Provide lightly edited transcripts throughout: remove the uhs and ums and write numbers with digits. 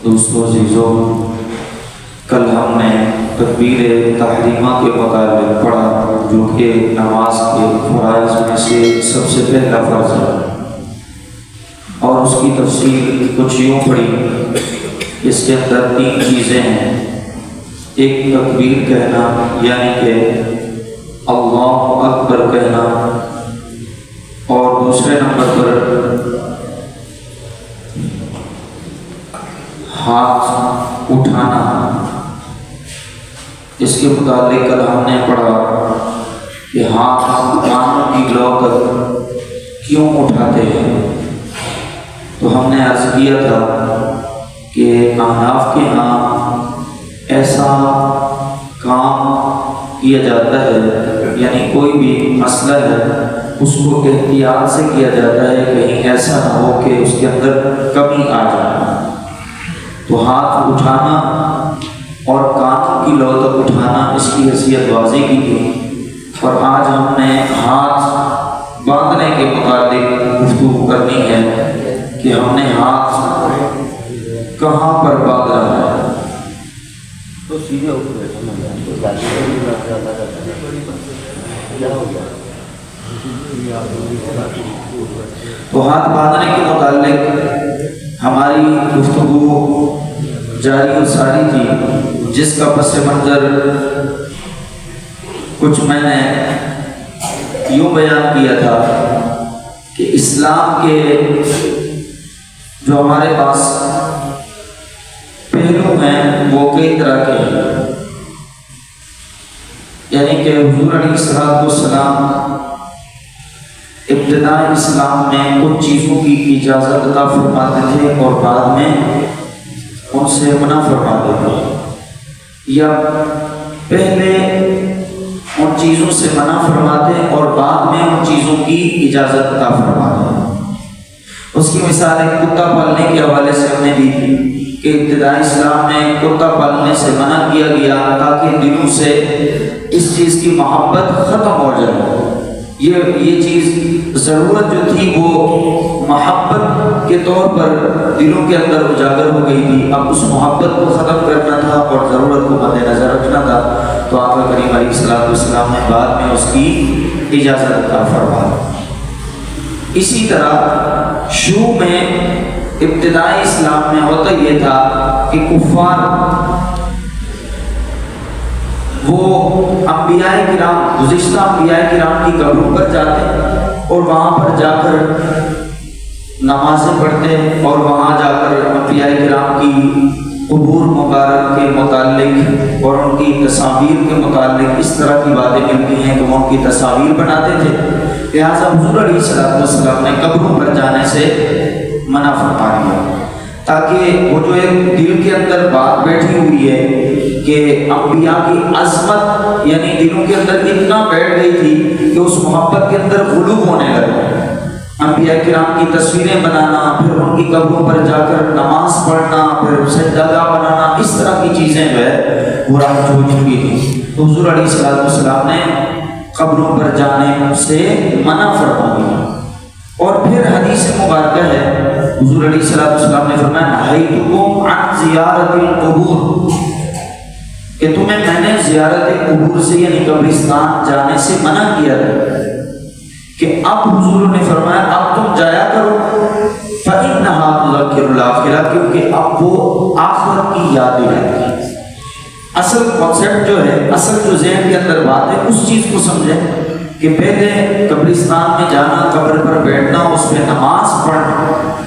دوستوں عزیزوں، کل ہم نے تکبیر تحریمہ کے متعلق پڑھا جو کہ نماز کے فرائض میں سے سب سے پہلا فرض ہے، اور اس کی تفصیل کچھ یوں پڑھی۔ اس کے اندر 3 چیزیں ہیں۔ ایک تکبیر کہنا یعنی کہ اللہ اکبر کہنا، اور دوسرے نمبر پر ہاتھ اٹھانا۔ اس کے متعلق کل ہم نے پڑھا کہ ہاتھ کانوں کی لو تک کیوں اٹھاتے ہیں، تو ہم نے عرض کیا تھا کہ احناف کے ہاں ایسا کام کیا جاتا ہے، یعنی کوئی بھی مسئلہ ہے اس کو احتیاط سے کیا جاتا ہے، کہیں ایسا نہ ہو کہ اس کے اندر کمی آ جائے۔ تو ہاتھ اٹھانا اور کانوں کی لو تک اٹھانا، اس کی حیثیت واضح کی تھی، اور آج ہم نے ہاتھ باندھنے کے متعلق گفتگو کرنی ہے کہ ہم نے ہاتھ کہاں پر باندھنا ہے۔ تو ہاتھ باندھنے کے متعلق ہماری گفتگو جاری و ساری تھی، جس کا پس منظر کچھ میں نے یوں بیان کیا تھا کہ اسلام کے جو ہمارے پاس پہلو ہیں وہ کئی طرح کے ہیں، یعنی کہ حضور علیہ السلام ابتدائی اسلام میں کچھ چیزوں کی اجازت عطا فرماتے تھے اور بعد میں ان سے منع فرماتے تھے، یا پہلے ان چیزوں سے منع فرماتے اور بعد میں ان چیزوں کی اجازت عطا فرماتے۔ اس کی مثال ایک کتا پالنے کے حوالے سے ہم نے دی تھی کہ ابتدائی اسلام میں کتا پالنے سے منع کیا گیا تاکہ دلوں سے اس چیز کی محبت ختم ہو جائے۔ یہ چیز ضرورت جو تھی وہ محبت کے طور پر دلوں کے اندر اجاگر ہو گئی تھی، اب اس محبت کو ختم کرنا تھا اور ضرورت کو مد نظر رکھنا تھا، تو آقا کریم علیہ السلام نے بعد میں اس کی اجازت عطا فرمائی۔ اسی طرح شروع میں ابتدائی اسلام میں ہوتا یہ تھا کہ کفار وہ انبیاء کرام، گزشتہ انبیاء کرام کی قبروں پر جاتے اور وہاں پر جا کر نمازیں پڑھتے، اور وہاں جا کر انبیاء کرام کی قبور مبارک کے متعلق اور ان کی تصاویر کے متعلق اس طرح کی باتیں ملتی ہیں کہ وہ ان کی تصاویر بناتے تھے، لہٰذا حضور علیہ السلام نے قبروں پر جانے سے منع فرما دیا، تاکہ وہ جو ایک دل کے اندر بات بیٹھی ہوئی ہے کہ انبیاء کی عظمت یعنی دلوں کے اندر اتنا بیٹھ گئی تھی کہ اس محبت کے اندر غلو ہونے لگا، انبیاء کرام کی تصویریں بنانا، پھر ان کی قبروں پر جا کر نماز پڑھنا، پھر سجدہ بنانا، اس طرح کی چیزیں جو ہے وہ رائج ہو چکی تھی۔ تو حضور علیہ السلام نے قبروں پر جانے سے منع فرما دیا۔ اور پھر حدیث مبارکہ ہے، حضور علیہ السلام نے فرمایا نہیتکم عن زیارت القبور، کہ تمہیں میں نے زیارت قبور سے یعنی قبرستان جانے سے منع کیا تھا، کہ اب حضور نے فرمایا اب تم جایا کرو، فإنها تذکر الآخرہ، کیونکہ اب وہ آخرت کی یاد دلاتی ہے۔ اصل کانسیپٹ جو ہے، اصل جو ذہن کے اندر بات ہے، اس چیز کو سمجھیں کہ پہلے قبرستان میں جانا، قبر پر بیٹھنا، اس پہ نماز پڑھنا،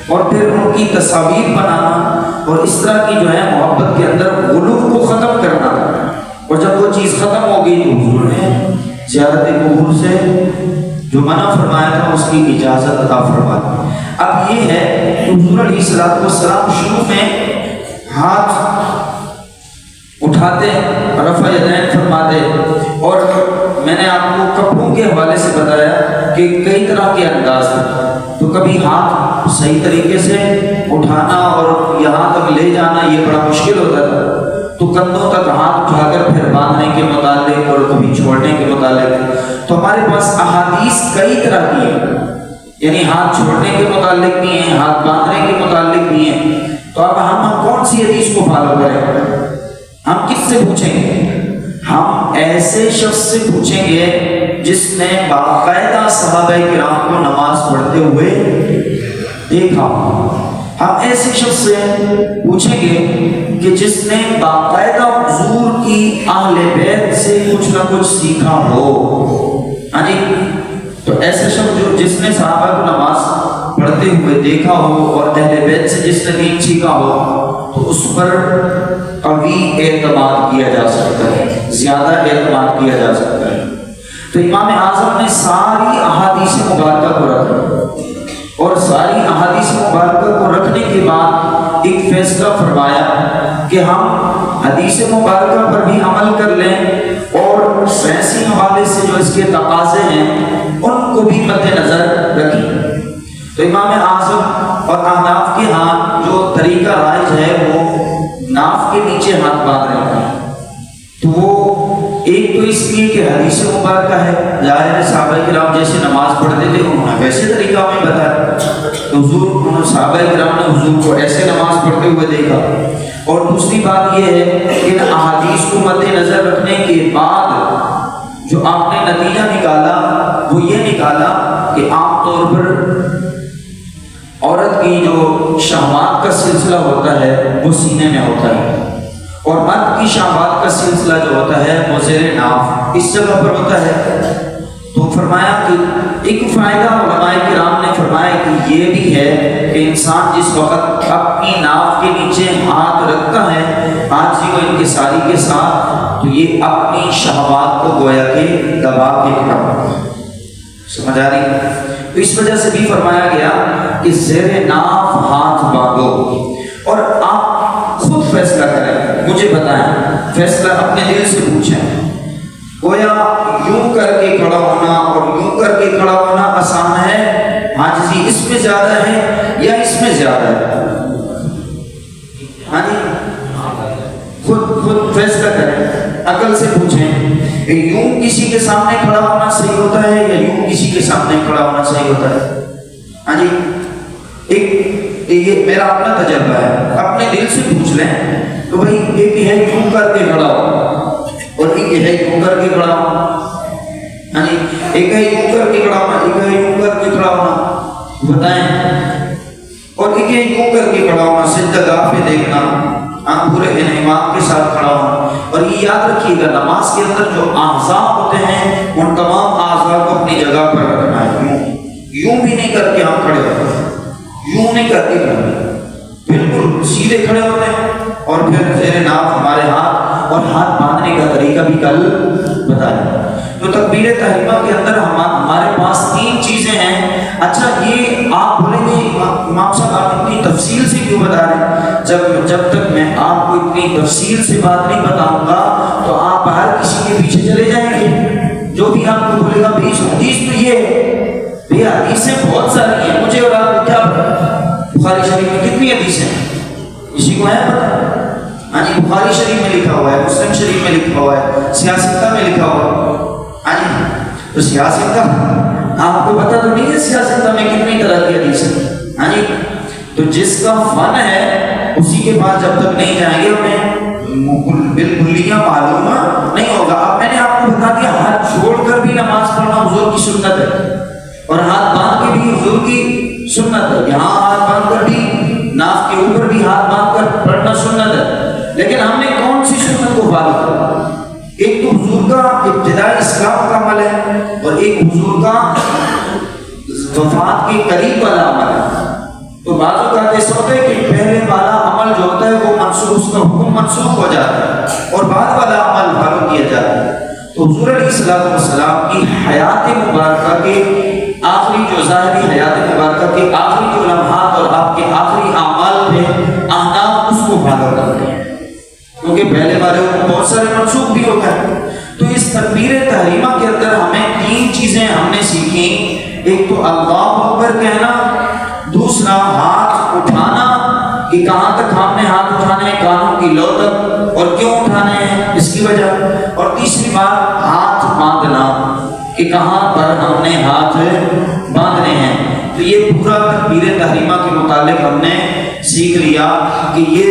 اور پھر ان کی تصاویر بنانا، اور اس طرح کی جو ہے محبت کے اندر غلو کو ختم کرنا تھا، اور جب وہ چیز ختم ہو گئی تو حضور نے زیارت قبور سے جو منع فرمایا تھا اس کی اجازت عطا فرما دی۔ اب یہ ہے کہ حضور علیہ السلام شروع میں ہاتھ اٹھاتے، رفع یدین فرماتے، اور میں نے آپ کو کپڑوں کے حوالے سے بتایا کہ کئی طرح کے انداز ہیں، تو کبھی ہاتھ صحیح طریقے سے اٹھانا اور یہاں تک لے جانا یہ بڑا مشکل ہوتا تھا، تو کندھوں تک ہاتھ اٹھا کر پھر باندھنے کے متعلق اور کبھی چھوڑنے کے متعلق، تو ہمارے پاس احادیث کئی طرح کی ہیں، یعنی ہاتھ چھوڑنے کے متعلق بھی ہیں، ہاتھ باندھنے کے متعلق بھی ہیں، تو اب ہم کون کون سی حدیث کو فالو کریں؟ ہم کس سے پوچھیں گے؟ ہم ایسے شخص سے پوچھیں گے جس نے باقاعدہ صحابہ کرام کو نماز پڑھتے ہوئے دیکھا۔ ہم ایسے شخص سے پوچھیں گے کہ جس نے باقاعدہ حضور کی اہل بیت سے کچھ نہ کچھ سیکھا ہو۔ ہاں جی، تو ایسے شخص جو جس نے صحابہ کو نماز پڑھتے ہوئے دیکھا ہو اور اہل بیت سے جس نے دین سیکھا ہو، تو اس پر قوی اعتماد کیا جا سکتا ہے، زیادہ اعتماد کیا جا سکتا ہے۔ تو امام اعظم نے ساری احادیث مبارکہ کو رکھا، اور ساری احادیث مبارکہ کو رکھنے کے بعد ایک فیصلہ فرمایا کہ ہم حدیث مبارکہ پر بھی عمل کر لیں اور سائنسی حوالے سے جو اس کے تقاضے ہیں ان کو بھی مد نظر رکھیں۔ تو امام اعظم اور احناف کے ہاں جو طریقہ رائج ہے وہ ناف کے نیچے ہاتھ باندھ رہے ہیں۔ تو وہ ایک تو اس لیے کہ حدیث مبارکہ ہے، ظاہر ہے صحابہ کرام جیسے نماز پڑھتے تھے انہوں نے ویسے طریقہ ہمیں بتایا، تو حضور صحابہ کرام نے حضور کو ایسے نماز پڑھتے ہوئے دیکھا۔ اور دوسری بات یہ ہے کہ ان احادیث کو مد نظر رکھنے کے بعد جو آپ نے نتیجہ نکالا وہ یہ نکالا کہ عام طور پر عورت کی جو شہوات کا سلسلہ ہوتا ہے وہ سینے میں ہوتا ہے، اور مرد کی شہوات کا سلسلہ جو ہوتا ہے وہ زیر ناف اس جگہ پر ہوتا ہے۔ تو فرمایا کہ ایک فائدہ علماء کرام نے فرمایا کہ یہ بھی ہے کہ انسان جس وقت اپنی ناف کے نیچے ہاتھ رکھتا ہے عاجزی و انکساری کے ساتھ، تو یہ اپنی شہوات کو گویا کہ دبا کے رکھتا ہے۔ سمجھ آ رہی ہے؟ تو اس وجہ سے بھی فرمایا گیا کہ زیر ناف ہاتھ باندھو، اور آپ خود فیصلہ کریں، مجھے بتائیں، فیصلہ اپنے دل سے پوچھیں۔ گویا یوں کر کے کھڑا ہونا اور یوں کر کے کھڑا ہونا آسان ہے، عاجزی اس میں زیادہ ہے یا اس میں زیادہ ہے؟ ہاں جی، خود فیصلہ کریں، عقل سے پوچھیں کہ یوں کسی کے سامنے کھڑا ہونا صحیح ہوتا ہے یا یوں کسی کے سامنے کھڑا ہونا صحیح ہوتا ہے؟ ہاں جی، یہ میرا اپنا تجربہ ہے، اپنے دل سے پوچھ لیں تو بھائی ایک ہے یوں کر کے کھڑا ہو اور ایک ہے یوں کر کے کھڑا ہونا۔ ہاں جی، ایک ہے یوں کر کے کھڑا ہونا، ایک ہے یوں کر کے کھڑا ہونا، بتائیں۔ اور ایک ہے یوں کر کے کھڑا ہونا، سجدہ گاہ پہ دیکھنا، پورے انہمام کے ساتھ کھڑا ہونا۔ اور یہ یاد رکھیے گا نماز کے اندر جو اعضاء ہوتے ہیں ان تمام اعضاء کو اپنی جگہ پر رکھنا ہے، یوں بھی نہیں کر کے ہم کھڑے ہوتے ہیں، یوں نہیں کر کے کھڑے، بالکل سیدھے کھڑے ہوتے ہیں۔ اور پھر زیر ناف ہمارے ہاتھ، اور ہاتھ باندھنے کا طریقہ بھی کل بتایا۔ تو تکبیر تحریمہ کے اندر ہمارے پاس 3 چیزیں ہیں۔ اچھا، یہ آپ بولیں گے امام صاحب آپ اتنی تفصیل سے کیوں بتا رہے ہیں؟ جب تک میں آپ کو اتنی تفصیل سے بات نہیں بتاؤں گا تو آپ ہر کسی کے پیچھے چلے جائیں گے، جو بھی آپ کو بولے گا بھائی حدیث تو یہ ہے، بھائی حدیثیں بہت ساری ہیں، مجھے اور آپ کو کیا پتا بخاری شریف میں کتنی حدیثیں ہیں؟ کسی کو ہے پتا؟ ہاں جی، بخاری شریف میں لکھا ہوا ہے، مسلم شریف میں لکھا ہوا ہے، سیاستہ میں لکھا ہوا ہے۔ ہاں جی، تو سیاستہ آپ کو پتا تو نہیں ہے سیاستہ میں کتنی طرح کی حدیث ہے؟ ہاں جی، تو جس کا فن ہے اسی کے پاس جب تک نہیں جائیں گے ہمیں بالکلیاں معلوم نہیں ہوگا۔ اب میں نے آپ کو بتا دیا ہاتھ چھوڑ کر بھی نماز پڑھنا حضور کی سنت ہے، اور ہاتھ باندھ کے بھی حضور کی سنت ہے۔ یہاں ہاتھ باندھ کر بھی، ناف کے اوپر بھی ہاتھ باندھ کر پڑھنا سنت ہے، لیکن ہم نے کون سی سنت کو فالو کرا؟ ایک تو حضور کا ابتدائی اسلام کا عمل ہے، اور ایک حضور کا وفات کے قریب والا عمل ہے۔ تو بعض اوقات ایسا ہوتا ہے کہ پہلے والا عمل جو ہوتا ہے وہ منسوخ، اس کا حکم منسوخ ہو جاتا ہے، اور بعد والا عمل فالو کیا جاتا ہے۔ تو حضور علیہ السلام کی حیات مبارکہ کے آخری جو ظاہری حیات مبارکہ کے آخری جو لمحات اور آپ کے آخری اعمال پہ احناف اس کو فالو کرتے ہیں، کیونکہ پہلے والے بہت سارے منسوخ بھی ہو گئے۔ تو اس تکبیر تحریمہ کے اندر ہمیں 3 چیزیں ہم نے سیکھیں۔ ایک تو اللہ اکبر کہنا، دوسرا ہاتھ اٹھانا کہ کہاں تک ہم نے ہاتھ اٹھانے ہیں، کانوں کی لو تک، اور کیوں اٹھانے ہیں اس کی وجہ، اور تیسری بات ہاتھ باندھنا کہ کہاں پر ہم نے ہاتھ باندھنے ہیں۔ تو یہ پورا تکبیر تحریمہ کے متعلق ہم نے سیکھ لیا کہ یہ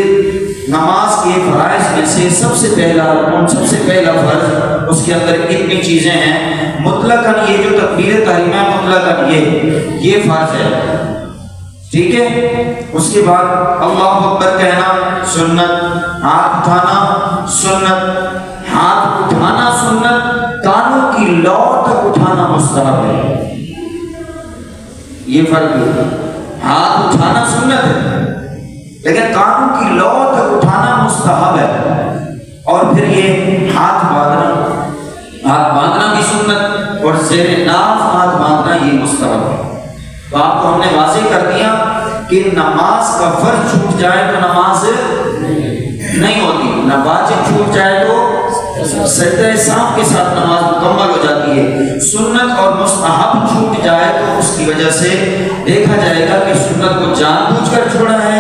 نماز کے فرائض میں سے سب سے پہلا رکن، سب سے پہلا فرض، اس کے اندر اتنی چیزیں ہیں۔ مطلقاً یہ جو تکبیر تحریمہ مطلقاً یہ فرض ہے، ٹھیک ہے۔ اس کے بعد اللہ اکبر کہنا سنت، ہاتھ اٹھانا سنت، ہاتھ اٹھانا سنت، کانوں کی لو تک اٹھانا مستحب ہے، یہ فرق ہے۔ ہاتھ اٹھانا سنت ہے لیکن کانوں کی لو تک اٹھانا مستحب ہے۔ اور پھر یہ ہاتھ باندھنا بھی سنت، اور زیر ناف ہاتھ باندھنا یہ مستحب ہے۔ تو آپ کو ہم نے واضح کر دیا کہ نماز کا فرض چھوٹ جائے تو نماز نہیں ہوتی، نہ واجب چھوٹ جائے تو سجدہ سہو کے ساتھ نماز مکمل ہو جاتی ہے۔ سنت اور مستحب چھوٹ جائے تو اس کی وجہ سے دیکھا جائے گا کہ سنت کو جان بوجھ کر چھوڑا ہے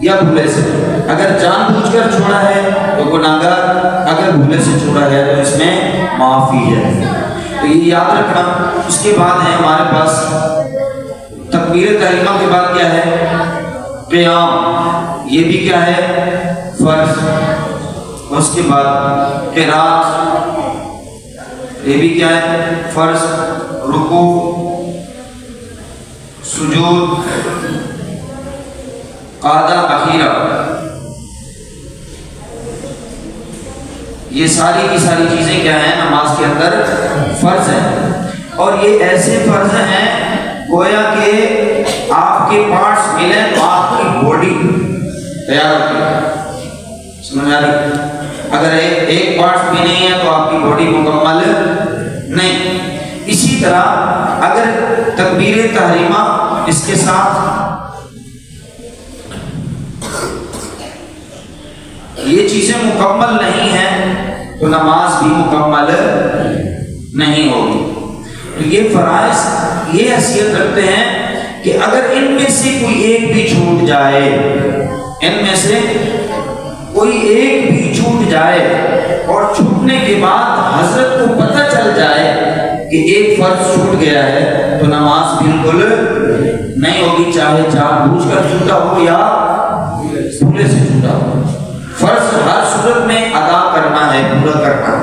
یا بھولے سے۔ اگر جان بوجھ کر چھوڑا ہے تو گناہگار، اگر بھولے سے چھوڑا ہے تو اس میں معافی ہے۔ تو یہ یاد رکھنا۔ اس کے بعد ہے ہمارے پاس تکبیر تحریمہ کے بعد کیا ہے؟ قیام، یہ بھی کیا ہے؟ فرض۔ اس کے بعد قرات، یہ بھی کیا ہے؟ فرض۔ رکوع، سجود، قعدہ اخیرہ، یہ ساری کی ساری چیزیں کیا ہیں؟ نماز کے اندر فرض ہیں۔ اور یہ ایسے فرض ہیں گویا کہ آپ کے پارٹس ملیں تو آپ کی باڈی تیار ہوتی ہے، سمجھ آ رہی؟ اگر ایک پارٹس بھی نہیں ہے تو آپ کی باڈی مکمل نہیں۔ اسی طرح اگر تکبیر تحریمہ اس کے ساتھ یہ چیزیں مکمل نہیں ہیں تو نماز بھی مکمل نہیں ہوگی۔ تو یہ فرائض یہ حیثیت رکھتے ہیں کہ اگر ان میں سے کوئی ایک بھی چھوٹ جائے، ان میں سے کوئی ایک بھی چھوٹ جائے اور چھوٹنے کے بعد حضرت کو پتہ چل جائے کہ ایک فرض چھوٹ گیا ہے تو نماز بالکل نہیں ہوگی، چاہے جان بوجھ کر چھوٹا ہو یا بھولے سے چھوٹا ہو۔ فرض ہر صورت میں ادا کرنا ہے، پورا کرنا ہے۔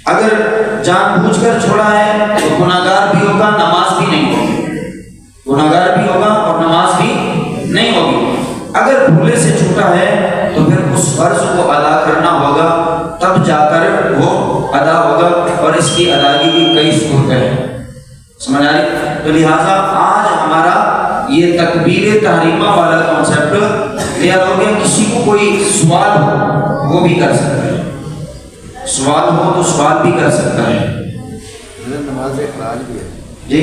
اگر جان بوجھ کر چھوڑا ہے تو گناہگار بھی ہوگا، نماز بھی نہیں ہوگی، گناہگار بھی ہوگا اور نماز بھی نہیں ہوگی۔ اگر بھولے سے چھوٹا ہے تو پھر اس فرض کو ادا کرنا ہوگا، تب جا کر وہ ادا ہوگا، اور اس کی ادائیگی کی کئی صورتیں ہیں، سمجھ آ رہی؟ تو لہٰذا آج ہمارا یہ تکبیر تحریمہ والا کانسیپٹ کلیئر ہو گیا۔ کسی کو کوئی سوال ہو وہ بھی کر سکتا ہے، سوال ہو تو سوال بھی کر سکتا ہے۔ نماز اخراج بھی ہے جی،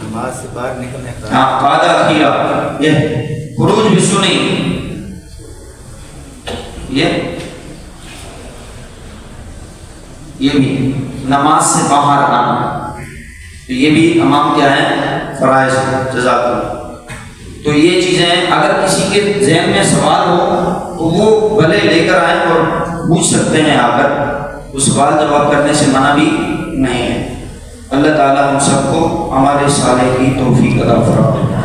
نماز سے باہر نکلنے کا، ہاں، قعدہ اخیرہ، یہ خروج بھی سنی، یہ بھی نماز سے باہر آنا، تو یہ بھی تمام کیا ہے؟ فرائض۔ جزاک اللہ۔ تو یہ چیزیں اگر کسی کے ذہن میں سوال ہو تو وہ بھلے لے کر آئیں اور پوچھ سکتے ہیں آ کر، تو سوال جواب کرنے سے منع بھی نہیں ہے۔ اللہ تعالیٰ ہم سب کو ہمارے صالح کی توفیق عطا فرمائے۔